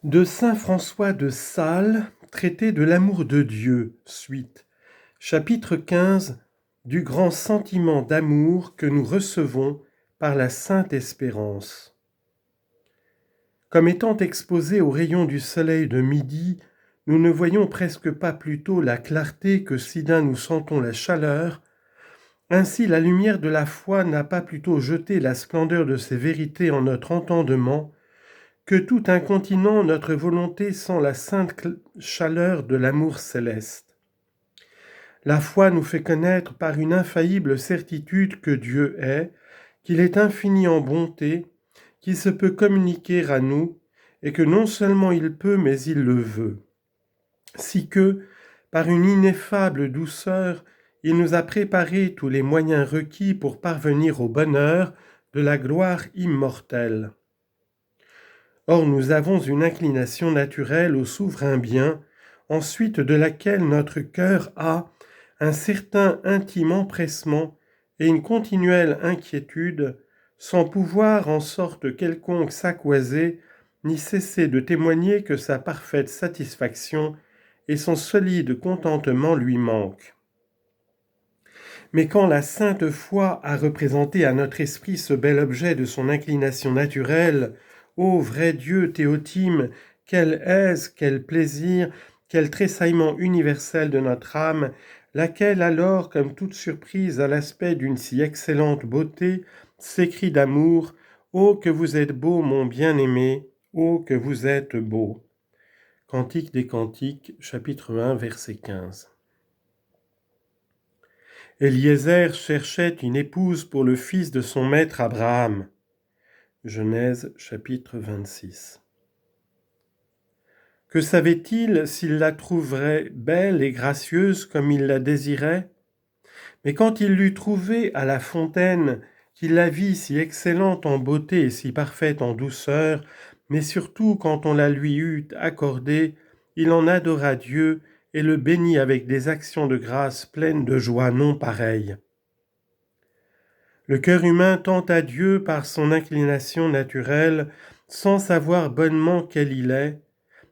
De saint François de Sales, traité de l'amour de Dieu, suite. Chapitre 15 du grand sentiment d'amour que nous recevons par la sainte espérance. Comme étant exposés aux rayons du soleil de midi, nous ne voyons presque pas plutôt la clarté que si d'un nous sentons la chaleur. Ainsi la lumière de la foi n'a pas plutôt jeté la splendeur de ses vérités en notre entendement, que tout incontinent notre volonté sent la sainte chaleur de l'amour céleste. La foi nous fait connaître par une infaillible certitude que Dieu est, qu'il est infini en bonté, qu'il se peut communiquer à nous, et que non seulement il peut, mais il le veut. Si que, par une ineffable douceur, il nous a préparé tous les moyens requis pour parvenir au bonheur de la gloire immortelle. Or nous avons une inclination naturelle au souverain bien, ensuite de laquelle notre cœur a un certain intime empressement et une continuelle inquiétude, sans pouvoir en sorte quelconque s'accoiser, ni cesser de témoigner que sa parfaite satisfaction et son solide contentement lui manquent. Mais quand la sainte foi a représenté à notre esprit ce bel objet de son inclination naturelle, ô vrai Dieu Théotime, quelle aise, quel plaisir, quel tressaillement universel de notre âme, laquelle alors, comme toute surprise à l'aspect d'une si excellente beauté, s'écrie d'amour, « Ô que vous êtes beau, mon bien-aimé, ô que vous êtes beau !» Cantique des Cantiques, chapitre 1, verset 15. Eliezer cherchait une épouse pour le fils de son maître Abraham. Genèse chapitre 26. Que savait-il s'il la trouverait belle et gracieuse comme il la désirait ? Mais quand il l'eut trouvée à la fontaine, qu'il la vit si excellente en beauté et si parfaite en douceur, mais surtout quand on la lui eut accordée, il en adora Dieu et le bénit avec des actions de grâce pleines de joie non pareilles. Le cœur humain tend à Dieu par son inclination naturelle, sans savoir bonnement quel il est,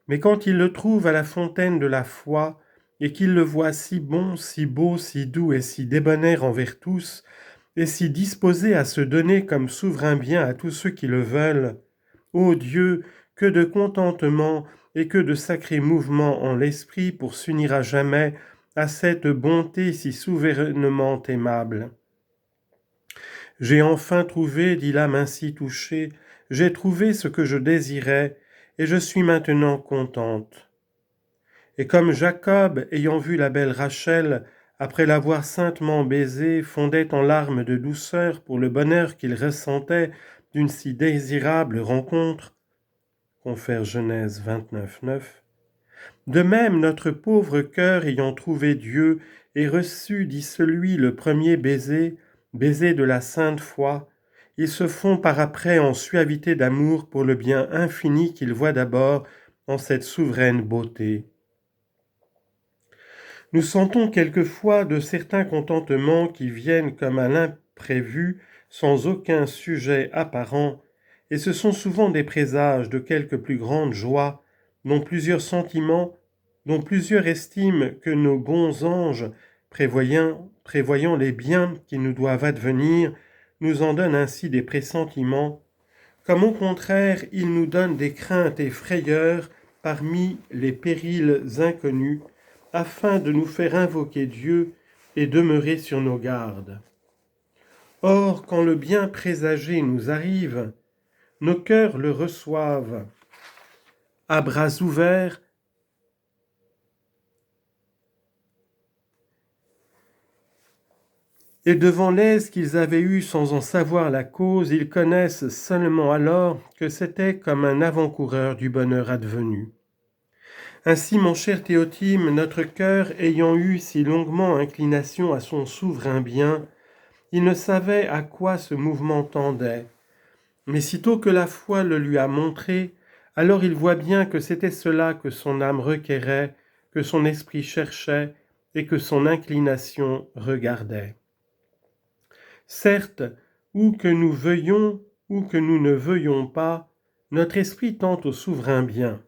mais quand il le trouve à la fontaine de la foi, et qu'il le voit si bon, si beau, si doux et si débonnaire envers tous, et si disposé à se donner comme souverain bien à tous ceux qui le veulent, ô Dieu, que de contentement et que de sacrés mouvements en l'esprit pour s'unir à jamais à cette bonté si souverainement aimable. J'ai enfin trouvé, dit l'âme ainsi touchée, j'ai trouvé ce que je désirais, et je suis maintenant contente. Et comme Jacob, ayant vu la belle Rachel, après l'avoir saintement baisée, fondait en larmes de douceur pour le bonheur qu'il ressentait d'une si désirable rencontre, confère Genèse 29, 9. De même, notre pauvre cœur ayant trouvé Dieu et reçu, dit celui, le premier baiser, baiser de la sainte foi, ils se font par après en suavité d'amour pour le bien infini qu'ils voient d'abord en cette souveraine beauté. Nous sentons quelquefois de certains contentements qui viennent comme à l'imprévu, sans aucun sujet apparent, et ce sont souvent des présages de quelque plus grande joie, dont plusieurs sentiments, dont plusieurs estiment que nos bons anges, prévoyant les biens qui nous doivent advenir, nous en donnent ainsi des pressentiments, comme au contraire ils nous donnent des craintes et frayeurs parmi les périls inconnus, afin de nous faire invoquer Dieu et demeurer sur nos gardes. Or, quand le bien présagé nous arrive, nos cœurs le reçoivent à bras ouverts, et devant l'aise qu'ils avaient eue sans en savoir la cause, ils connaissent seulement alors que c'était comme un avant-coureur du bonheur advenu. Ainsi, mon cher Théotime, notre cœur ayant eu si longuement inclination à son souverain bien, il ne savait à quoi ce mouvement tendait. Mais sitôt que la foi le lui a montré, alors il voit bien que c'était cela que son âme requérait, que son esprit cherchait et que son inclination regardait. Certes, où que nous veuillions ou que nous ne veuillions pas, notre esprit tend au souverain bien.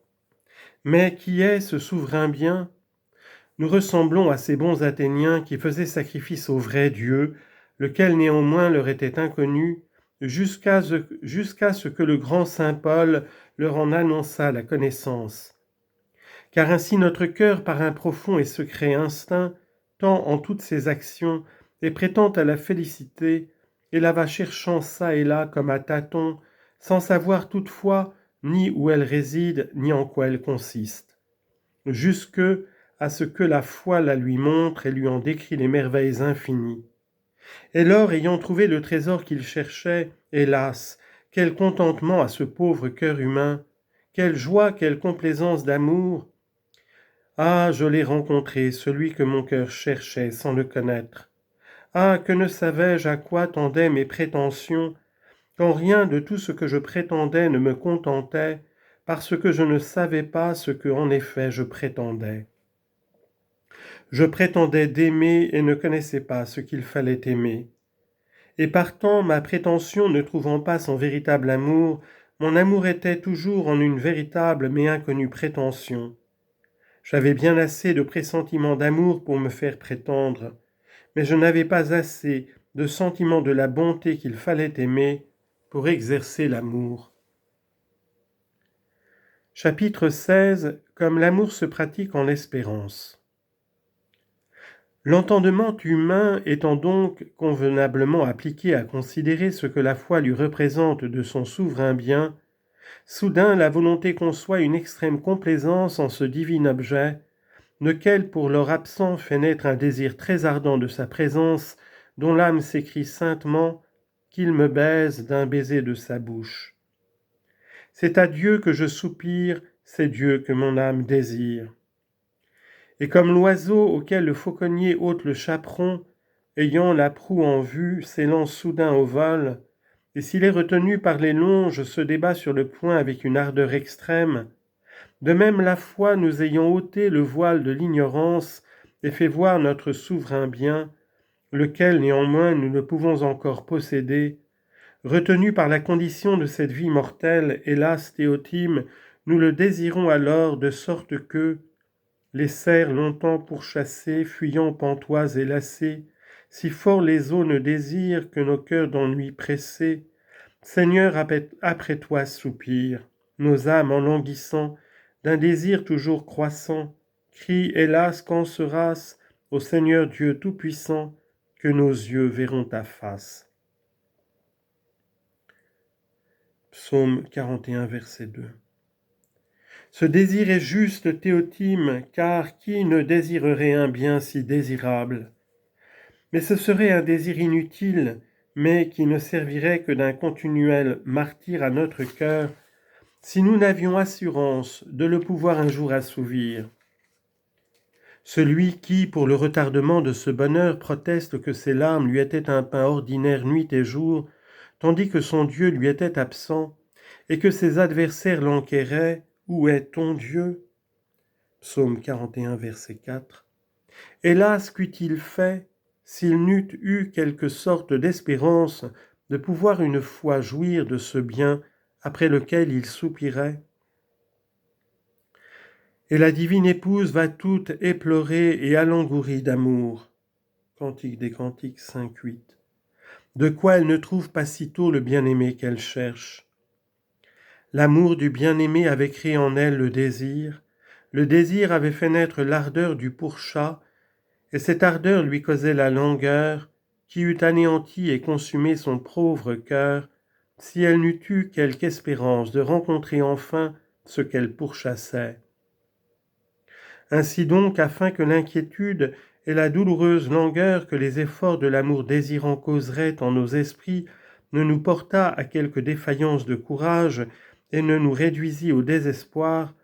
Mais qui est ce souverain bien? Nous ressemblons à ces bons Athéniens qui faisaient sacrifice au vrai Dieu, lequel néanmoins leur était inconnu, jusqu'à ce que le grand saint Paul leur en annonça la connaissance. Car ainsi notre cœur, par un profond et secret instinct, tend en toutes ses actions et prétend à la félicité, et la va cherchant çà et là comme à tâtons, sans savoir toutefois ni où elle réside, ni en quoi elle consiste. Jusque à ce que la foi la lui montre et lui en décrit les merveilles infinies. Et lors, ayant trouvé le trésor qu'il cherchait, hélas, quel contentement à ce pauvre cœur humain, quelle joie, quelle complaisance d'amour! Ah, je l'ai rencontré, celui que mon cœur cherchait sans le connaître. Ah, que ne savais-je à quoi tendaient mes prétentions, quand rien de tout ce que je prétendais ne me contentait, parce que je ne savais pas ce que en effet je prétendais. Je prétendais d'aimer et ne connaissais pas ce qu'il fallait aimer. Et partant, ma prétention ne trouvant pas son véritable amour, mon amour était toujours en une véritable mais inconnue prétention. J'avais bien assez de pressentiments d'amour pour me faire prétendre, mais je n'avais pas assez de sentiments de la bonté qu'il fallait aimer pour exercer l'amour. Chapitre 16. Comme l'amour se pratique en l'espérance. L'entendement humain étant donc convenablement appliqué à considérer ce que la foi lui représente de son souverain bien, soudain la volonté conçoit une extrême complaisance en ce divin objet, lequel pour leur absent fait naître un désir très ardent de sa présence, dont l'âme s'écrie saintement « qu'il me baise d'un baiser de sa bouche ». C'est à Dieu que je soupire, c'est Dieu que mon âme désire. Et comme l'oiseau auquel le fauconnier ôte le chaperon, ayant la proue en vue, s'élance soudain au vol, et s'il est retenu par les longes, se débat sur le point avec une ardeur extrême, de même la foi nous ayant ôté le voile de l'ignorance et fait voir notre souverain bien, lequel néanmoins nous ne pouvons encore posséder, retenu par la condition de cette vie mortelle, hélas Théotime, nous le désirons alors de sorte que, les cerfs longtemps pourchassés, fuyant pantois et lassés, si fort les eaux ne désirent que nos cœurs d'ennui pressés, Seigneur, après toi soupirent, nos âmes en languissant, d'un désir toujours croissant, crient, hélas, quand sera-ce, ô Seigneur Dieu Tout-Puissant, que nos yeux verront ta face. Psaume 41, verset 2. Ce désir est juste, Théotime, car qui ne désirerait un bien si désirable? Mais ce serait un désir inutile, mais qui ne servirait que d'un continuel martyre à notre cœur, si nous n'avions assurance de le pouvoir un jour assouvir. Celui qui, pour le retardement de ce bonheur, proteste que ses larmes lui étaient un pain ordinaire nuit et jour, tandis que son Dieu lui était absent, et que ses adversaires l'enquéraient, « Où est ton Dieu ?» Psaume 41, verset 4. Hélas, qu'eût-il fait s'il n'eût eu quelque sorte d'espérance de pouvoir une fois jouir de ce bien après lequel il soupirait? Et la divine épouse va toute éplorée et alangourie d'amour. Cantique des Cantiques 5-8. De quoi elle ne trouve pas sitôt le bien-aimé qu'elle cherche. L'amour du bien-aimé avait créé en elle le désir avait fait naître l'ardeur du pourchat, et cette ardeur lui causait la langueur, qui eût anéanti et consumé son pauvre cœur, si elle n'eût eu quelque espérance de rencontrer enfin ce qu'elle pourchassait. Ainsi donc, afin que l'inquiétude et la douloureuse langueur que les efforts de l'amour désirant causeraient en nos esprits ne nous portât à quelque défaillance de courage et ne nous réduisit au désespoir,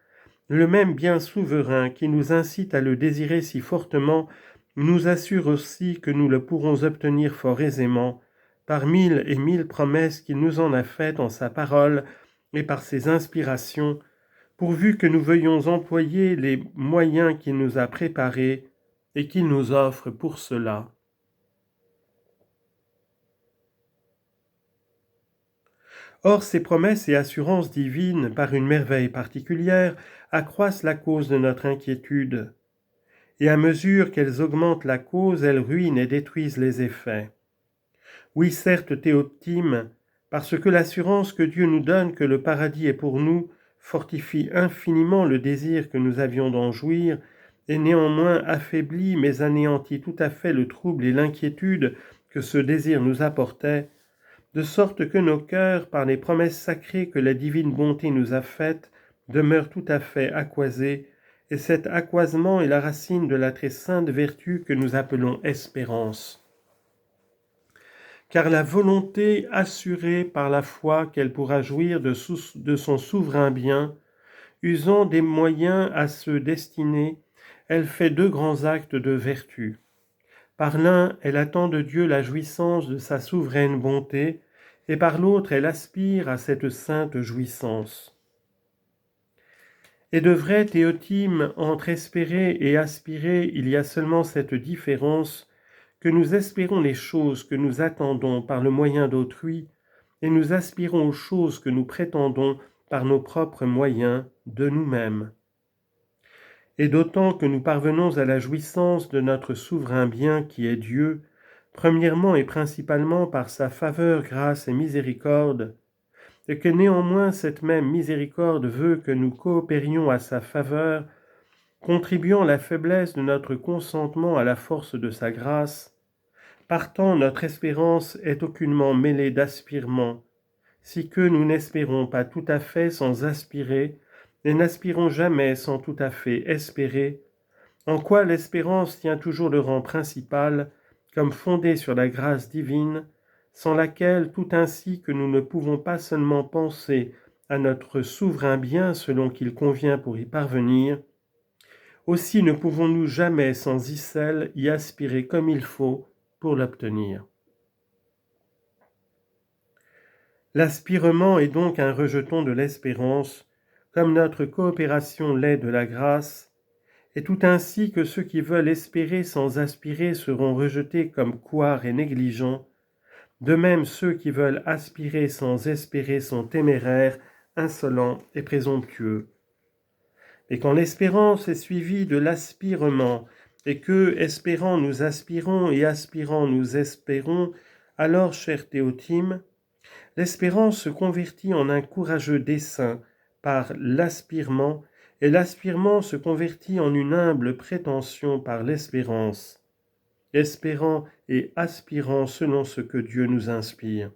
le même bien souverain qui nous incite à le désirer si fortement nous assure aussi que nous le pourrons obtenir fort aisément, par 1000 et 1000 promesses qu'il nous en a faites en sa parole et par ses inspirations, pourvu que nous veuillions employer les moyens qu'il nous a préparés et qu'il nous offre pour cela. Or, ces promesses et assurances divines, par une merveille particulière, accroissent la cause de notre inquiétude. Et à mesure qu'elles augmentent la cause, elles ruinent et détruisent les effets. Oui, certes, Théoptime, parce que l'assurance que Dieu nous donne que le paradis est pour nous fortifie infiniment le désir que nous avions d'en jouir, et néanmoins affaiblit mais anéantit tout à fait le trouble et l'inquiétude que ce désir nous apportait, de sorte que nos cœurs, par les promesses sacrées que la divine bonté nous a faites, demeurent tout à fait accoisés, et cet accoisement est la racine de la très sainte vertu que nous appelons espérance. Car la volonté assurée par la foi qu'elle pourra jouir de son souverain bien, usant des moyens à se destiner, elle fait deux grands actes de vertu. Par l'un, elle attend de Dieu la jouissance de sa souveraine bonté, et par l'autre, elle aspire à cette sainte jouissance. Et de vrai, Théotime, entre espérer et aspirer, il y a seulement cette différence, que nous espérons les choses que nous attendons par le moyen d'autrui, et nous aspirons aux choses que nous prétendons par nos propres moyens de nous-mêmes. Et d'autant que nous parvenons à la jouissance de notre souverain bien qui est Dieu, premièrement et principalement par sa faveur, grâce et miséricorde, et que néanmoins cette même miséricorde veut que nous coopérions à sa faveur, contribuant la faiblesse de notre consentement à la force de sa grâce. Partant, notre espérance est aucunement mêlée d'aspirement, si que nous n'espérons pas tout à fait sans aspirer, et n'aspirons jamais sans tout à fait espérer, en quoi l'espérance tient toujours le rang principal, comme fondée sur la grâce divine, sans laquelle, tout ainsi que nous ne pouvons pas seulement penser à notre souverain bien selon qu'il convient pour y parvenir, aussi ne pouvons-nous jamais sans icelle y aspirer comme il faut pour l'obtenir. L'aspirement est donc un rejeton de l'espérance, comme notre coopération l'est de la grâce, et tout ainsi que ceux qui veulent espérer sans aspirer seront rejetés comme couards et négligents, de même ceux qui veulent aspirer sans espérer sont téméraires, insolents et présomptueux. Et quand l'espérance est suivie de l'aspirement, et que, espérant, nous aspirons, et aspirant, nous espérons, alors, cher Théotime, l'espérance se convertit en un courageux dessein par l'aspirement, et l'aspirement se convertit en une humble prétention par l'espérance, espérant et aspirant selon ce que Dieu nous inspire.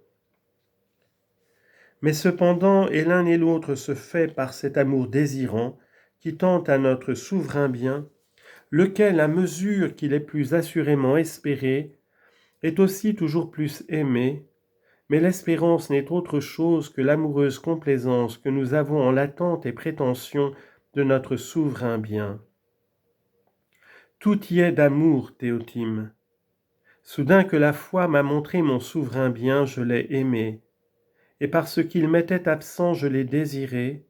Mais cependant, et l'un et l'autre se fait par cet amour désirant, qui tend à notre souverain bien, lequel, à mesure qu'il est plus assurément espéré, est aussi toujours plus aimé, mais l'espérance n'est autre chose que l'amoureuse complaisance que nous avons en l'attente et prétention de notre souverain bien. Tout y est d'amour, Théotime. Soudain que la foi m'a montré mon souverain bien, je l'ai aimé, et parce qu'il m'était absent, je l'ai désiré,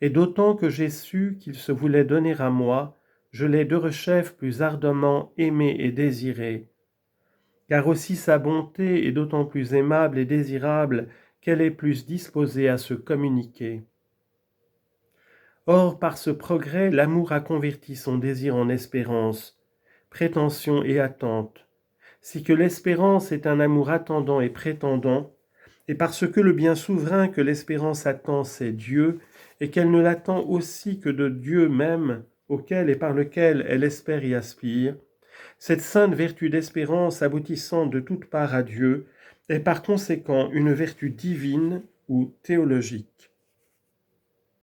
et d'autant que j'ai su qu'il se voulait donner à moi, je l'ai de rechef plus ardemment aimé et désiré, car aussi sa bonté est d'autant plus aimable et désirable qu'elle est plus disposée à se communiquer. Or, par ce progrès, l'amour a converti son désir en espérance, prétention et attente, si que l'espérance est un amour attendant et prétendant, et parce que le bien souverain que l'espérance attend, c'est Dieu, et qu'elle ne l'attend aussi que de Dieu même, auquel et par lequel elle espère y aspire, cette sainte vertu d'espérance aboutissant de toutes parts à Dieu est par conséquent une vertu divine ou théologique.